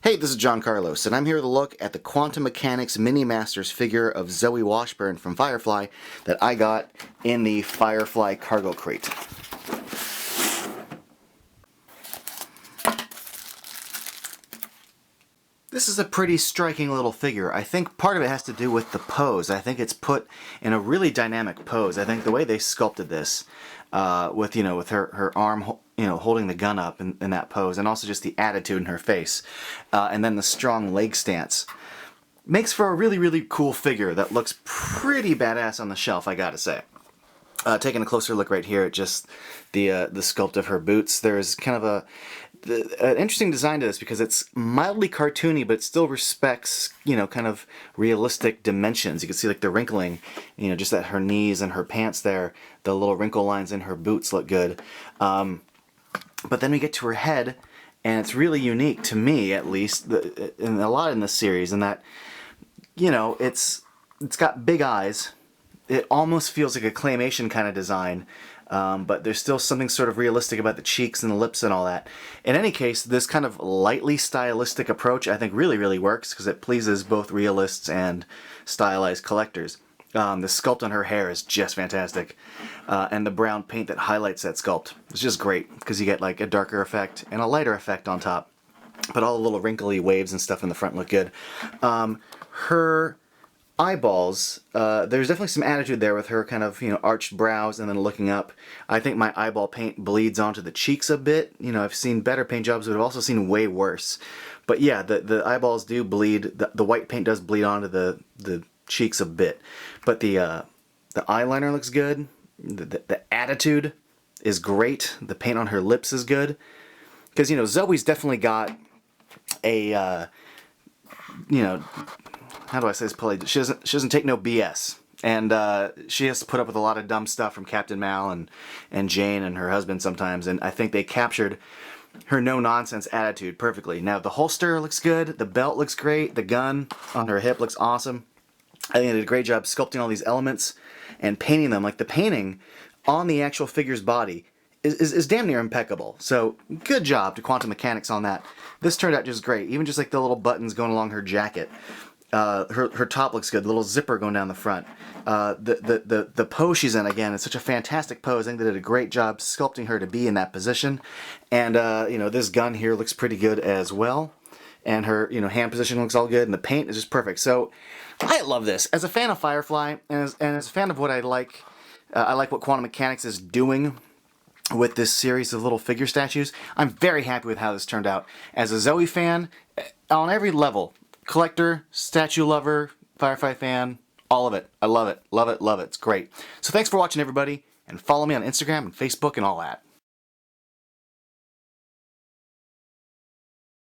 Hey, this is John Carlos, and I'm here with a look at the Quantum Mechanics Mini Masters figure of ZOE Washburn from Firefly that I got in the Firefly cargo crate. This is a pretty striking little figure. I think part of it has to do with the pose. I think it's put in a really dynamic pose. I think the way they sculpted this, with her arm, holding the gun up in that pose, and also just the attitude in her face, and then the strong leg stance, makes for a really cool figure that looks pretty badass on the shelf, I gotta say. Taking a closer look right here at just the sculpt of her boots, there's kind of an interesting design to this because it's mildly cartoony, but it still respects, kind of realistic dimensions. You can see like the wrinkling, just at her knees and her pants there, the little wrinkle lines in her boots look good. But then we get to her head, and it's really unique to me, at least, and a lot in this series, in that, it's got big eyes. It almost feels like a claymation kind of design, but there's still something sort of realistic about the cheeks and the lips and all that. In any case, this kind of lightly stylistic approach I think really works because it pleases both realists and stylized collectors. The sculpt on her hair is just fantastic, and the brown paint that highlights that sculpt is just great because you get like a darker effect and a lighter effect on top, but all the little wrinkly waves and stuff in the front look good. Her eyeballs, there's definitely some attitude there with her kind of, arched brows and then looking up. I think my eyeball paint bleeds onto the cheeks a bit. I've seen better paint jobs, but I've also seen way worse. But yeah, the eyeballs do bleed. The white paint does bleed onto the cheeks a bit. But the eyeliner looks good. The attitude is great. The paint on her lips is good. Because, Zoe's definitely got a, how do I say this politely? She doesn't take no BS, and she has to put up with a lot of dumb stuff from Captain Mal and Jane and her husband sometimes, and I think they captured her no-nonsense attitude perfectly. Now, the holster looks good, the belt looks great, the gun on her hip looks awesome. I think they did a great job sculpting all these elements and painting them. Like, the painting on the actual figure's body is damn near impeccable. So, good job to Quantum Mechanics on that. This turned out just great, even just like the little buttons going along her jacket. Her top looks good. The little zipper going down the front. The pose she's in, again, is such a fantastic pose. I think they did a great job sculpting her to be in that position. And this gun here looks pretty good as well. And her hand position looks all good, and the paint is just perfect. So I love this. As a fan of Firefly, and as a fan of what I like what Quantum Mechanics is doing with this series of little figure statues. I'm very happy with how this turned out. As a ZOE fan, on every level. Collector, statue lover, Firefly fan, all of it. I love it. Love it. It's great. So thanks for watching, everybody, and follow me on Instagram and Facebook and all that.